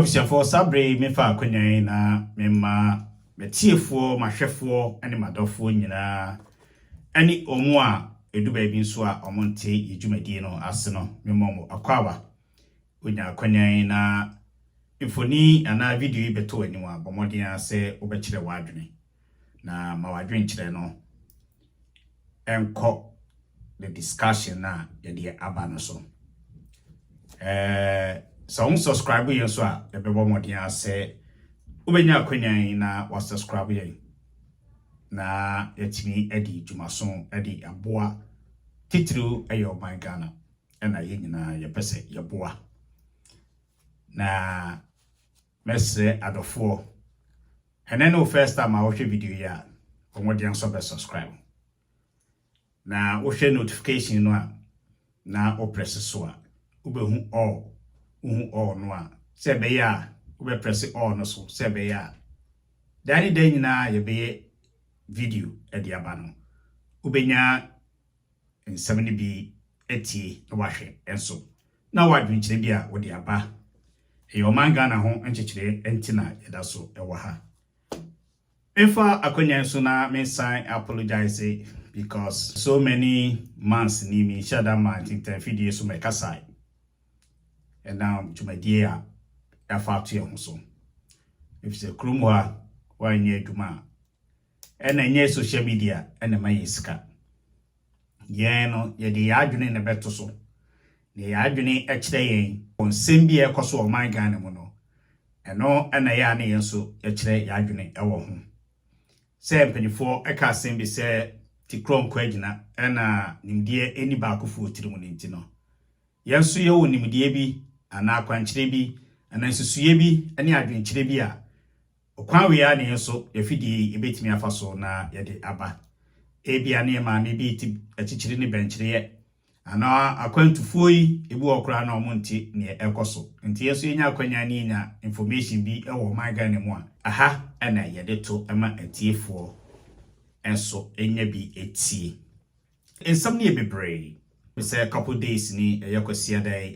Officer for Sabre, me fa akonya na me ma metiefo mahwefo ene madofo nyina ani omu a edu ba bi nso a omonte yedwumadi no ase no me momo akwawa onya akonya na ifoni ana video beto animu a bomodin ase obekire wadwene na ma wadwen kire no enko the discussion na yede aba no so so subscribe yen so a ebebo modin ase ubenya akonya na wa subscribe yen na yetimi edi dwumason edi aboa titru eyo man Ghana ena yenyina yepese yeboa na messe adofo eneno first time I watch video ya omodin so be subscribe na wo share notification no a na o press so a ubehu all no a se be ya ube press all no so se be ya dani den nyina ye be video edi aba no ubenya nsɛm bi etie na wahwe enso na wadwen kyerɛ bi a wodi aba eyo man Ghana ho nkyekere entina yeda so ewa ha efa akonya nso na me sign apologize because so many months ni me shada man tinta video so me kasai and now tumadi a afa to ye ho so if se krumo a wanye duma ena nye social media ena mayisika ye no ye de adwene ne beto so ne adwene ekire yen onsem bi ekoso o man Ghana mu no eno ena ya ne yenso ekire ya adwene ewo ho se mpanifo eka asem bi se ti krom kwagina ena nimdie eni ba akofo tirimu ne nti no yenso ye wo nimdie bi ana akwankyere bi ana nsusuye bi ene adwenkyere bi a okwan we ya ne yenso yefidi ebetimi afa so na yede aba ebia ne ma me bi ti achichiri ne benchire ana akwantufuo yi ebu okra na omonti ne ekoso nti yeso yenya akwanya ne nya information bi ewo man Ghana mu a aha ana yede to ema atiefo enso enya bi etie ensam ne bebree we say a couple days ni eyakosia dai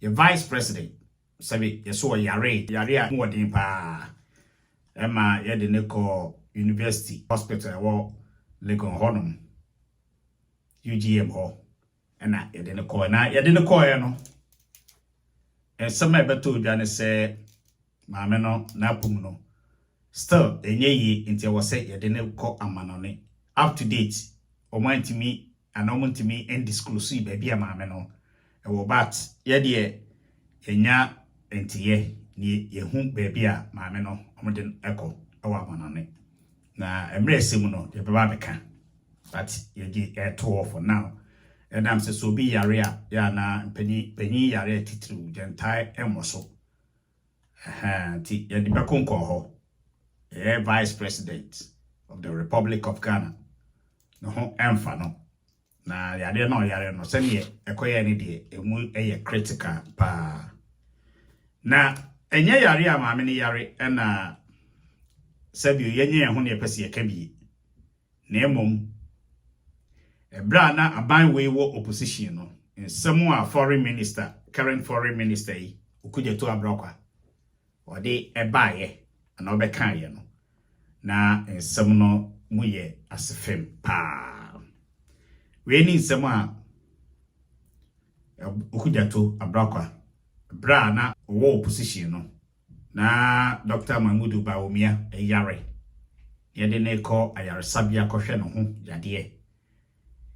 ye vice president sabi yeso yare a mo den pa ema yede ne ko university hospital wo Legon honum UGM ho ena yede ne ko na yede ne ko ye no ensama beto dwane se maame no na pum no still enye yi nti wo se yede ne ko amanone up to date omantimi anomontimi indisclosive baby maame no ewo bat yede enya entiye ni yehu baby a maame no omden eko ewo amanone na emrese no de baba beka but ye to for now and am say so be yare a ya na penyi yare titru gentai emoso ti ye de bekonko ho vice president of the Republic of Ghana no ho emfa no na yare no se ne ekoye ne de emu eye critical pa na enye yare a maame ne yare na sabio yenye ho ne pese yeka bi na emom ebra na aban we wo opposition no nsem a current foreign minister yi okujeto abrokwa ode ebaye na obekaye no na nsem no muye asefem pa we ni nsem a okujeto abrokwa bra na wo opposition no na Dr. Mahmudu Bawumia yare yede ne ko ayare sabia kohwe no ho yade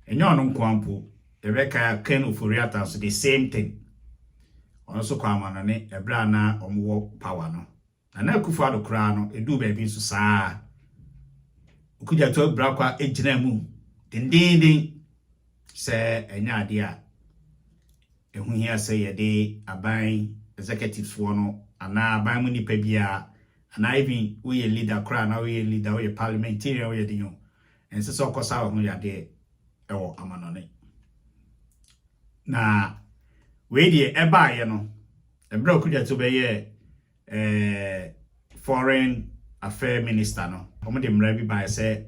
enyo no nkwampo ebeka Ken Oforiata so the same thing onso kwa amana ne ebra na omwo power no na akufu ado kra no edu ba bi so saa okuja to bra kwa ejina mu dindindin se enya ade a ehu hia se yede aban executives wo no ana ban mu nipa bia ana even we leader kra na we leader we parliamentarian we dinyo ense so kosa ho yade ewo amanone na we die eba ye no ebra okuja to be ye foreign affairs minister no omo de mra bi ba se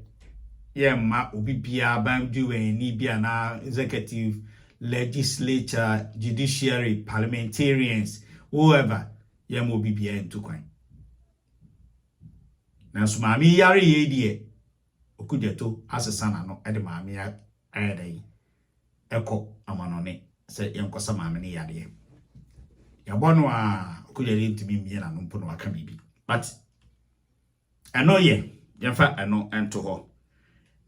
ye ma obi bia ban du ni bia na executive legislature judiciary parliamentarians whoever ye mo bibia into kwan na so maami yare ye die okujeto asesa na no e de maami ayedai eko amanone se yenkosa maami ne yare ya bono a okujere ntimi mie na no mpo no aka bibi but eno ye yemfa eno ento ho.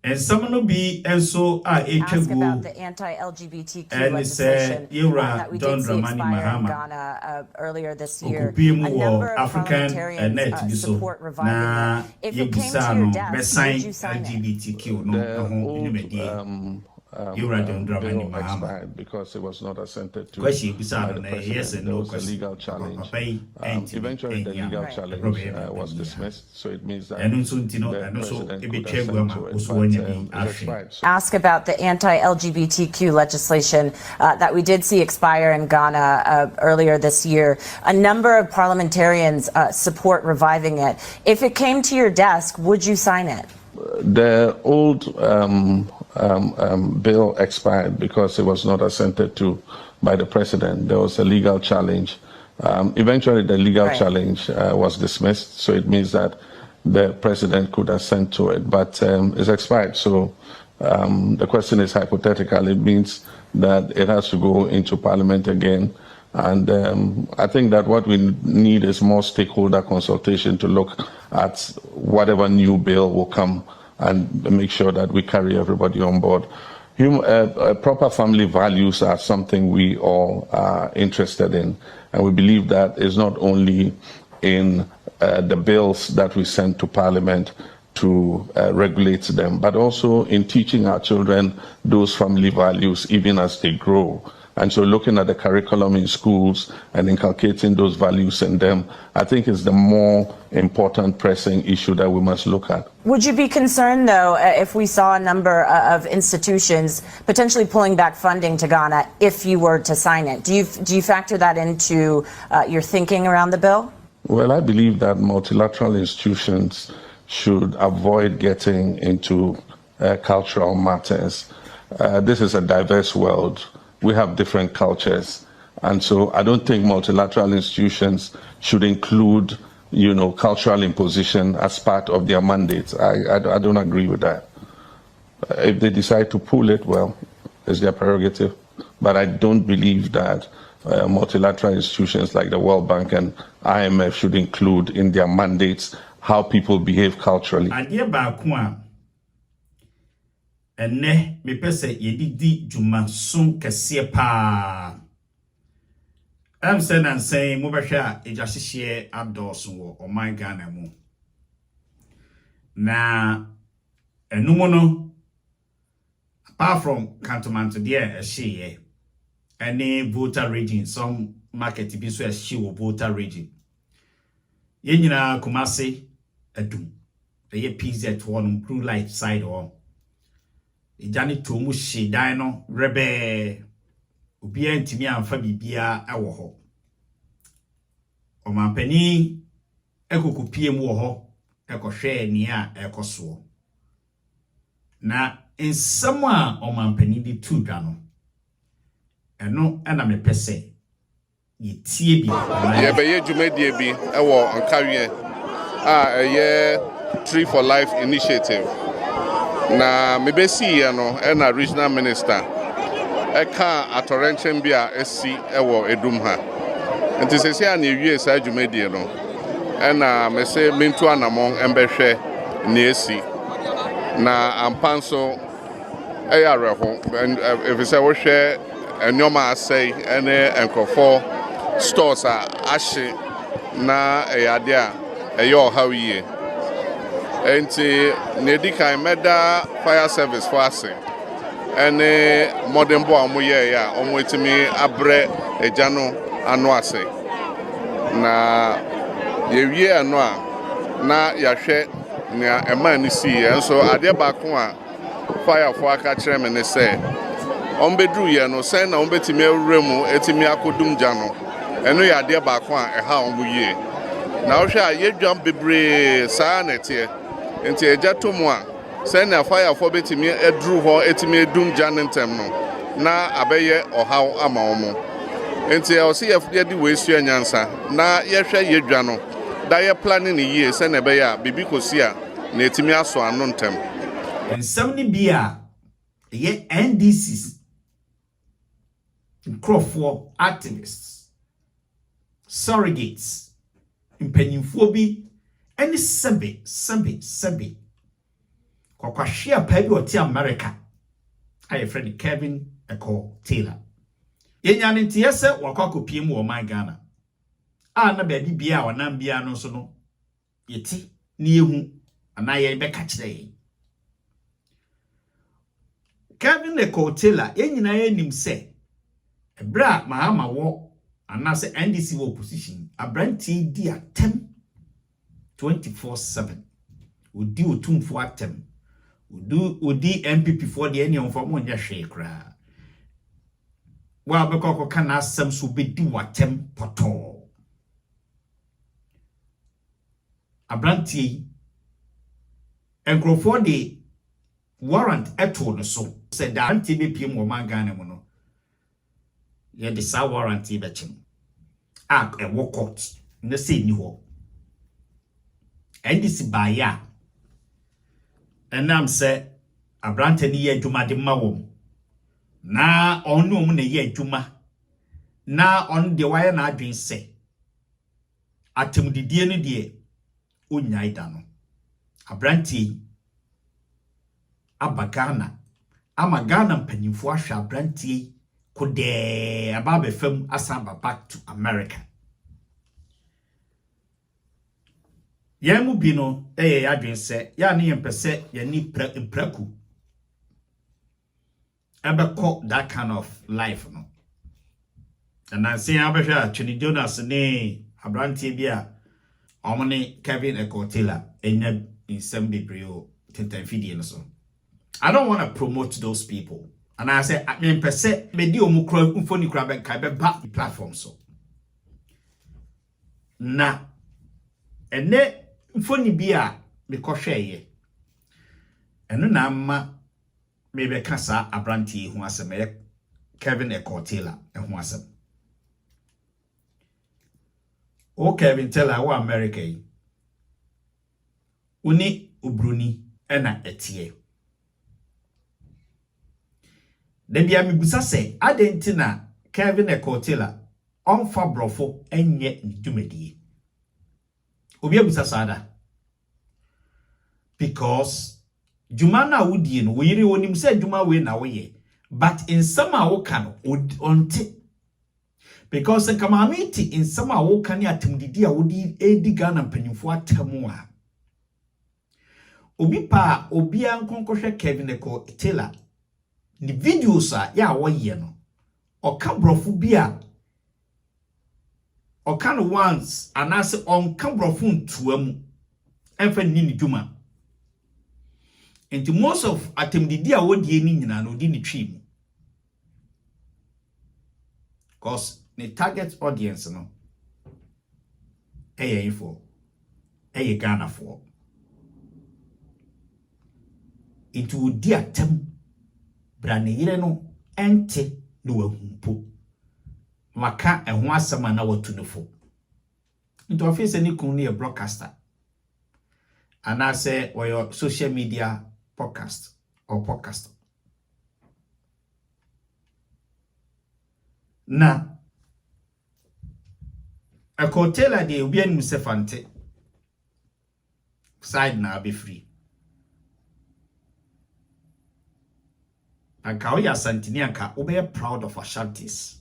And someone be and so ask about the anti-LGBTQ legislation that we did see expire in Ghana earlier this year. A number of parliamentarians support reviving it. If it came to your desk, would you sign it? Bill expired because it was not assented to by the president. There was a legal challenge. Eventually, the legal challenge was dismissed, so it means that the president could assent to it, but it expired. Ask about the anti-LGBTQ legislation that we did see expire in Ghana earlier this year. A number of parliamentarians support reviving it. If it came to your desk, would you sign it? The old bill expired because it was not assented to by the president. There was a legal challenge. Eventually, the legal challenge was dismissed, so it means that the president could assent to it, but it's expired. So the question is hypothetical. It means that it has to go into Parliament again. And I think that what we need is more stakeholder consultation to look at whatever new bill will come and make sure that we carry everybody on board. Proper family values are something we all are interested in, and we believe that is not only in the bills that we send to Parliament to regulate them, but also in teaching our children those family values even as they grow. And so looking at the curriculum in schools and inculcating those values in them, I think is the more important pressing issue that we must look at. Would you be concerned, though, if we saw a number of institutions potentially pulling back funding to Ghana if you were to sign it? Do you factor that into your thinking around the bill? Well, I believe that multilateral institutions should avoid getting into cultural matters. This is a diverse world. We have different cultures. And so I don't think multilateral institutions should include, cultural imposition as part of their mandates. I don't agree with that. If they decide to pull it, well, it's their prerogative. But I don't believe that multilateral institutions like the World Bank and IMF should include in their mandates how people behave culturally. Ene me pese yedidi juma sun kese pa am sen and say mo behwa ejahihye ados wo o my Ghana mu na enumo no apart from cantonment there ehye any voter region some market bi so ehye voter region ye nyina Kumasi adum eye PZ one blue light side or Ijani tomu shi dan no rebe obia ntimi amfa bibia ewo ho omampani ekokopie mu wo ho ekohwe ni a ekoso na ensam a omampani di tu dwa no eno na mepese yetie bi ye be ye dwumadie bi ewo ankawie a ye Tree for Life initiative na mebesi ya no na regional minister eka atorenchen bia esi ewo edum ha nti sesi a na ewie sa dwumadie no na mese mentu anamon embehwe na esi na ampanso eya reho efise wo hwe enyoma asai ene enkofo stores a ahye na eyade a eyo hawiye enti nedikan meda fire service for ase ene modern boy amoye ya omwetimi abre ejano ano ase na yewie ano a na yahwe na ema ni si enso ade baako a fire for aka kire me ne se ombedru ye no sen na ombetimi awuremu etimi akodum jano eno ya ade baako a eha omuye na wo hwe a yedwam bebre saa netie enti ejatomu a sen na fire for betimi edru ho etimi edum janentem no na abeye ohaw ama omo Enti I see if ye di we sua nyansa na ye hwe ye dwa no da ye planning ni ye se na be ya bibi kosi a na etimi aso ano ntem. Ensam ni bia ye NDCs Crawford activists surrogates mpanyimfo bi eni sebe kwakwahwe apa bi oti America aye friend Kelvin Taylor yenya nti yese wakakopie mu o my Ghana na ba bia wonam bia no so no yeti na yehu ana ye be ka kire Kelvin Taylor yenyina yenim se ebra mahama wo anase NDC wo opposition abranti di atem 24/7 odi otumfo atem odi MPP for the any of mo nya hwe kra wa be kokko kana asem so bedi watem poto abranti enkrofo de warrant eto no so said that anti be piem wo mangana mo no ye de sa warrant be chem e wo court ne se ni ho NDC ba ya enam se abrante ni ye adwuma de ma wo na onu mu na ye adwuma na on de waye na adwen se atemdidie ne de onyai da no abrante abagana amagana mpanyimfo ahwa abrante kode ababe fam asamba back to America. Yamu bino yadwen se ya ne yempese ya ni praku ebeko that kind of life no. And I say abehwa Trini Jonas ne abrante bia omne Kelvin Taylor enya insem bebreo tentan fidie no so. I don't want to promote those people. And I say, I mean, per se, me omu kura mfoni kura be back the platform so. Na, ene mfoni biya me koshe ye. Eno na ama me be kasa abranti hu asem ye Kelvin Taylor hu asem. O Kelvin Taylor wa America yi. Uni ubruni ena etie. Debia mibusa se adentina Kelvin Taylor onfa brofo enye ndumedie obi abusa sada because juma na wudie no woyire wonim se juma we na woye but in some a woka no onte because nkamamiti in some a woka ni atemdidi a wodi edi Ghana mpanyimfo atamu a obi pa obi ankonkohwe Kelvin Taylor the videos are ya woye no oka brofu bia oka no once anase onka brofu ntuamu emfa ni dwuma and most of atemdidi a wodi ni nyina no di ni twim because the target audience no info Ghana for into di atem braneyire no ente no wahumpo maka eho asema na watunefo into office ni kun ne broadcaster ana say or social media podcast or podcast na Taylor de obi anim sefante side na be free and ka oya santini anka obe proud of Ashantis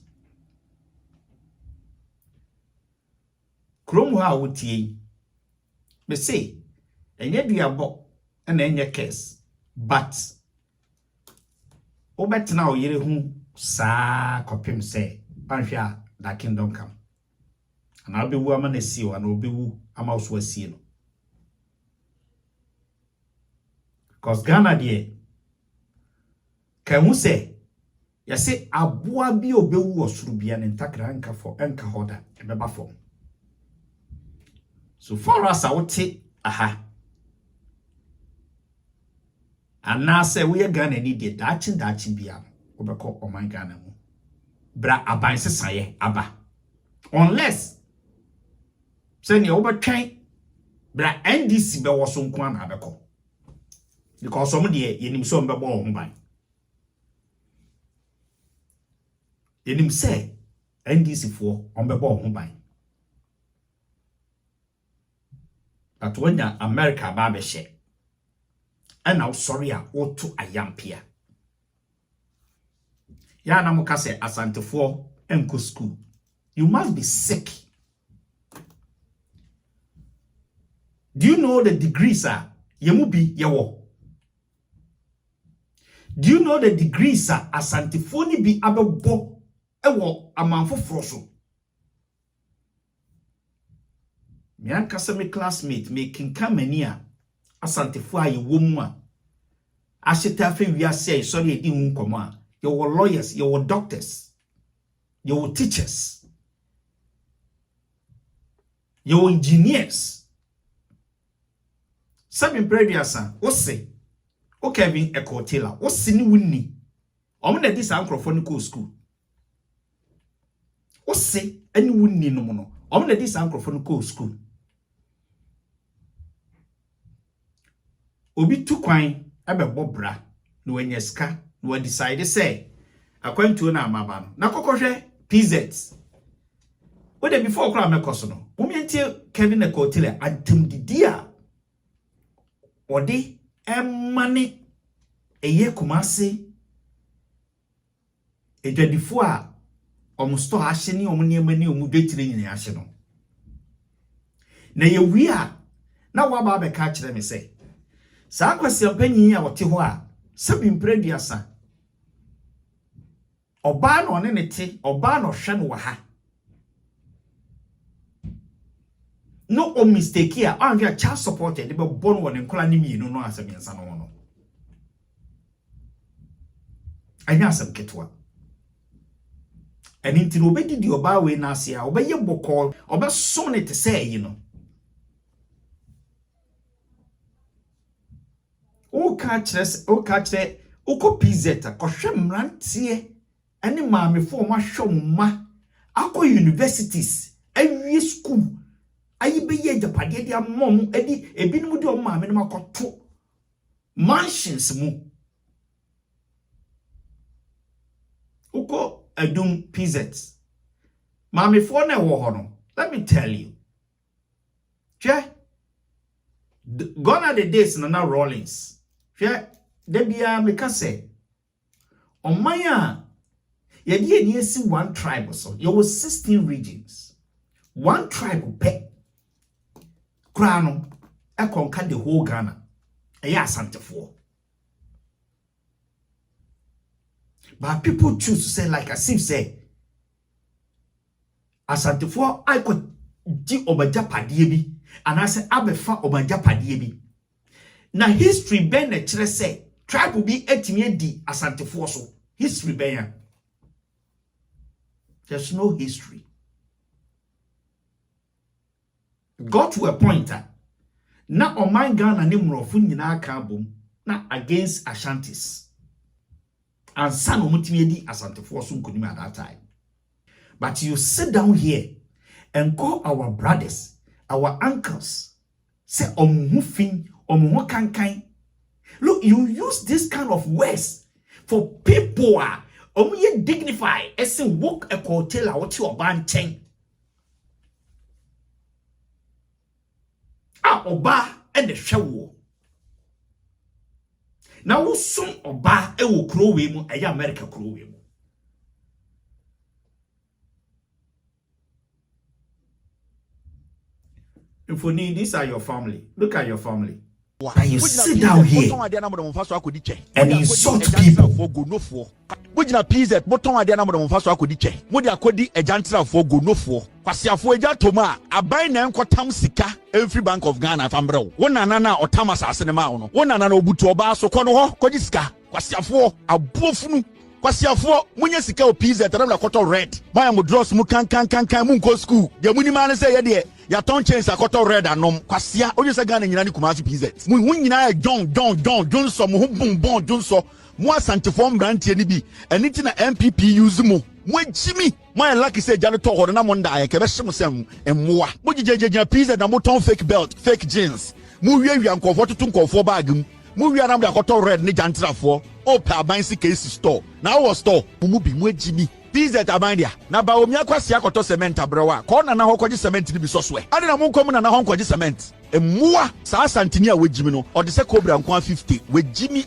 krom ha wotie me say enye duabo na enye case but obetna oyire hu saa kopim say anhwa that kingdom come and I'll be woman na see o and obewu ama so asie no cause Ghana de Kamu se yase aboa bi obewu osuru bia ne ntakra nka for enka hoda ebeba form so for us wote aha anase we Ghana ni de dachi bia obeko oman Ghana mu bra aban sesaye aba unless send your over train bra NDC be was so nko na abeko because some de yenim so mbebo ho ban yenim say NDC for mbebo ho ban but when America ba be she and now sorry a oto ayampia ya na muka say asantefo enko school you must be sick. Do you know the degrees are yemubi yewo? Do you know the degrees are asantefo ni bi abebo ewo amanfo froso? Me ankasa me classmate me kinka mani a asantefo a yewo mu a ahyeta afa wiase a sorry edi hu nkomo a your lawyers, your doctors, your teachers, your engineers. Some previous what say? O Kelvin Taylor, what sini winni? Omuna this microphone school. What say any winni no mono? Omuna this microphone school. Obi tu kwan ebe bobra no enyeska no decide say according to na amaba na kokohwe PZ. What the before kra mekoso no. Momientie Kelvin Taylor antem didia. Ode emane eye kumase edwadifo a omusto ahye ne omniema ne omudwetire nyina ahye no na ye wi a na waba be ka kire me say sa kwasi ampanyin a wote ho a sabi mpreduasa oba no ne nete oba no hwe no ha no o mistake here anvia child supported be born won nkola ni mienu no asemiensa no no anya asem ketwa eni nti no obedi di oba we na ase a obeye bokol obeso ne te say yi no o ka kire uko pizeta kohwe mrantie ene maamefo ma hwomma akọ universities awie school ayi be ye japade dia mom edi ebinim de o maame no makoto mansions mu uko adum pizets maame fo na wo ho no let me tell you gone are the days na Rollins de bia me ka say omanya ye die ni esi one tribe so there was 16 regions one tribe pe Krano, I conquered the whole Ghana. Asantefo. But people choose to say, like as if say, Asantefo, I could di obaja padiebi, and I say, Abefa obaja padiebi. Now, history ben a chile say, tribe will be etimie di Asantefo so. History ben. There's no history. Got to a point na oman Ghana ne mrofu nyina aka bom na against Ashantis and san omutimi di Asantefo so nkonim at that time. But you sit down here and call our brothers, our uncles, say omuhufin omuho kankan. Look, you use this kind of words for people omuye dignified as in walk a hotel what you ban chen. Oba and the show. Now who soon oba e wo kro we mu e America kro we mu. If you need, these are your family. Look at your family. And you sit down here and insult people. Bujina PZ boton ade na mo mfa so akodi che mo de akodi ejantrafo gonofo kwasiafo ejatoma aban na enkotam sika every Bank of Ghana fambrɛ wo nana na otam asase ne ma wo no wo nana na obutu oba so kɔ no ho kɔji sika kwasiafo abofunu kwasiafo munye sika o PZ na kɔtɔ red ba mo dross mu kan mu nko school de muni ma ne sɛ ye de ya ton chains akɔtɔ red anom kwasia onye sɛ Ghana nyina ni Kumasi PZ mu nyina John so mo ho bon John so mo asantefo mbrantie ni bi eni ti na MPP use mo Mo Jimmy, my lucky say janitor or na monda I kebe shim sem emwa. Mo jejeje pizza na mo ton fake belt, fake jeans. Mo wie ankofo tutun kofo bag mu. Mo wie anam de akoto red ni jantrafo. O pa abansi case store. Na wo store, mo bi mo Jimmy. Pizza tabandia. Na ba omi akwasi akoto cement abrewa. Ko na ho kwaji cement ni bi so so e. Ade na mo nkom na ho kwaji cement. Emwa sa santini a we Jimmy no. O de se cobra nko 50. We Jimmy.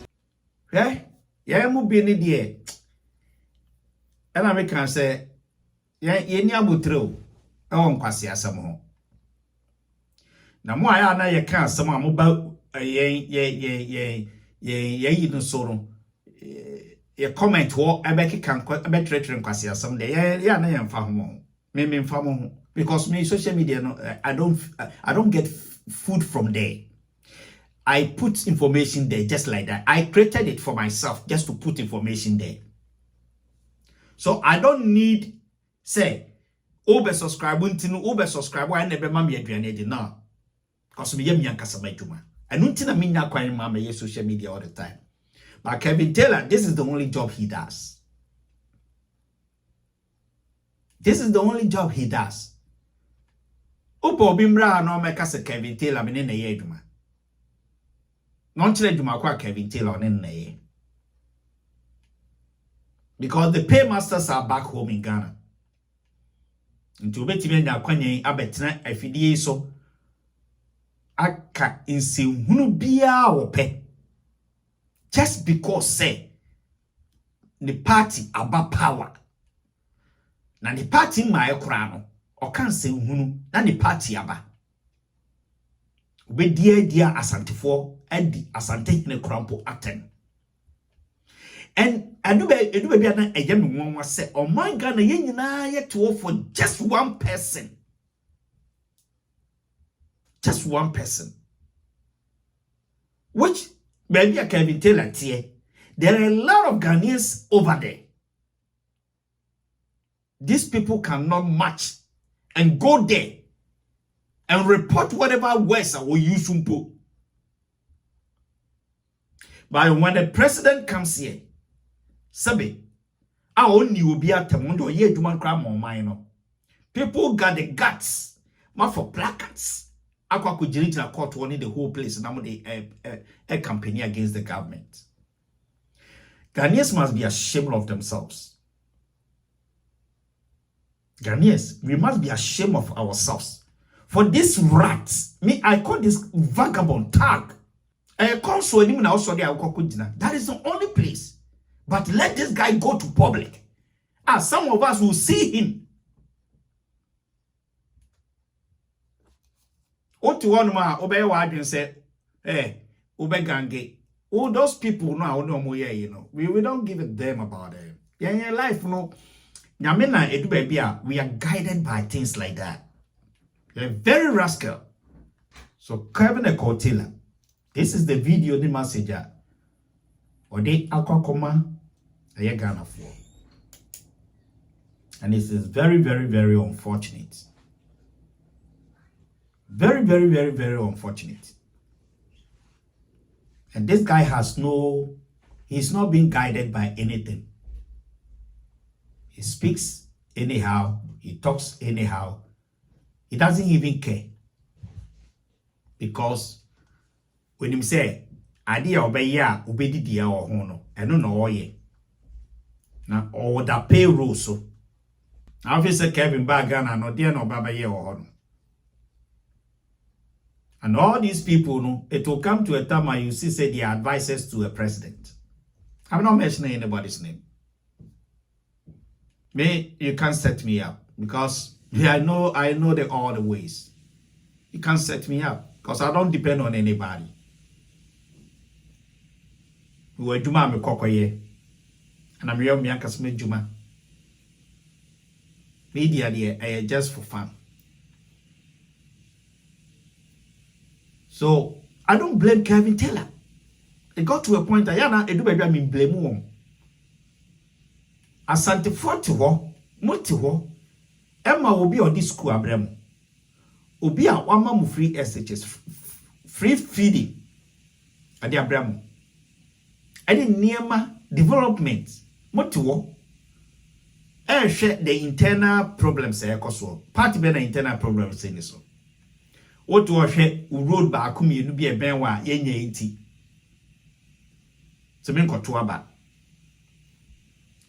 Ya mu bi ni de. And I can say, ye ni abutro, on kwasi asam ho. Na mo aya na ye kan asam a mo ba ye no soro. Ye comment ho abeki kan abetre kwasi asam de ye na ye mfa ho. Me mfa ho because me social media no I don't get food from there. I put information there just like that. I created it for myself just to put information there. So I don't need say over subscribe I never mammy aduane na because me yam yankasa majuma. I don't think I mean na kwani mama use social media all the time. But Kelvin Taylor, this is the only job he does. This is the only job he does. Upo bimra no meka se Kelvin Taylor me na ye adwuma. Non chire adwuma kwa Kelvin Taylor ne na ye. Because the paymasters are back home in Ghana. Nti obetime na kwanye abetena afidie so aka insehunu bia wope. Just because say the party about power. Na the party ma ekura no o kan sehunu na the party aba. Obedia asantefo edi asante ne krampo aten. And I do be an a young woman say, oh my God, yet to for just one person. Just one person. Which maybe I can tell at here. There are a lot of Ghanaians over there. These people cannot match and go there and report whatever words I will use. But when the president comes here, Sabi, I only will be at the mundo ye duman cram on mine. People got the guts, not for placards. Aqua could direct a court warning the whole place and I'm a campaign against the government. Ghanaians must be ashamed of themselves. Ghanaians, we must be ashamed of ourselves. For this rat, me, I call this vagabond tag. I call so him now so that is the only place. But let this guy go to public. As some of us will see him. What to one ma obey what and say, hey, obey gange. All those people now no more, you know. We don't give a damn about them. Yeah, in life, no. Nyamena edu baby, we are guided by things like that. They're very rascal. So Kelvin Taylor, this is the video the messenger. Or they akwa Ghana for. And this is very, very, very unfortunate. Very, very, very, very unfortunate. And this guy he's not being guided by anything. He speaks anyhow, he talks anyhow. He doesn't even care. Because when him say, idea obey ya, obey the dia or hono, I don't know ye. Now, all that payroll so. Obviously, Kevin Bagana, no dear no baba ye or hono. And all these people, no, it will come to a time where you see, say, the advisors to a president. I'm not mentioning anybody's name. Me, you can't set me up because I know all the ways. You can't set me up because I don't depend on anybody. We Juma me kokoye. And I'm real Miankas me Juma. Media there just for fun. So I don't blame Kelvin Taylor. It got to a point I do baby I mean blame one. Asante forty ho, moti ho. Emma will be on this school abrem. Obi a wama mu free SHS free feeding. Adi abrem. Adi niema development. Moti ho. share the internal problems party be na internal problems in so what to share road back you be a ben wa yenya nti so men koto aba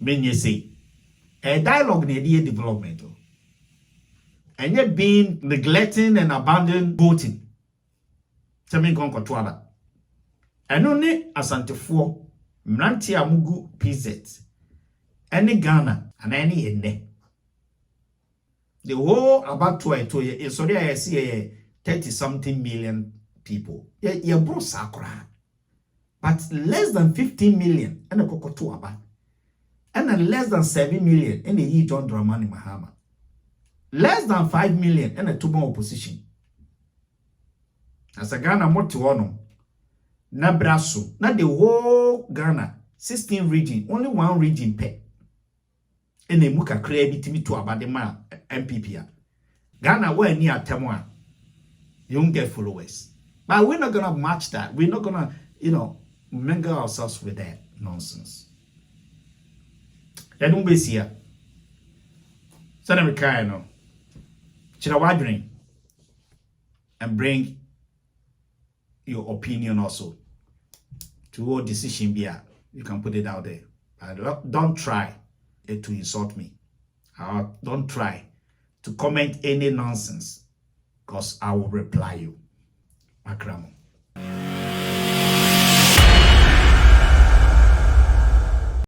men say a dialogue na dey development and yet being neglecting and abandoning voting so men koto aba eno ne asantefo mranti amugu PZ any Ghana and any ende. The whole about to sorry I see 30-something million people. Yeah, bro sakura. But less than 15 million and a kokoto aba. And less than 7 million and a John Dramani Mahama. Less than 5 million and a two-more opposition. As a Ghana motiwono. Na braso. Na the whole Ghana 16 region, only one region pay. Ene muka krea bitimi to abadema MPP. Ghana where ni atemwa. You won't get followers. But we're not gonna match that. We're not gonna, mingle ourselves with that nonsense. That don't be here. So let me carry no. Chirawadrin and bring your opinion also to what decision be. You can put it out there. But don't try to insult me. Don't try to comment any nonsense because I will reply you. Akramo.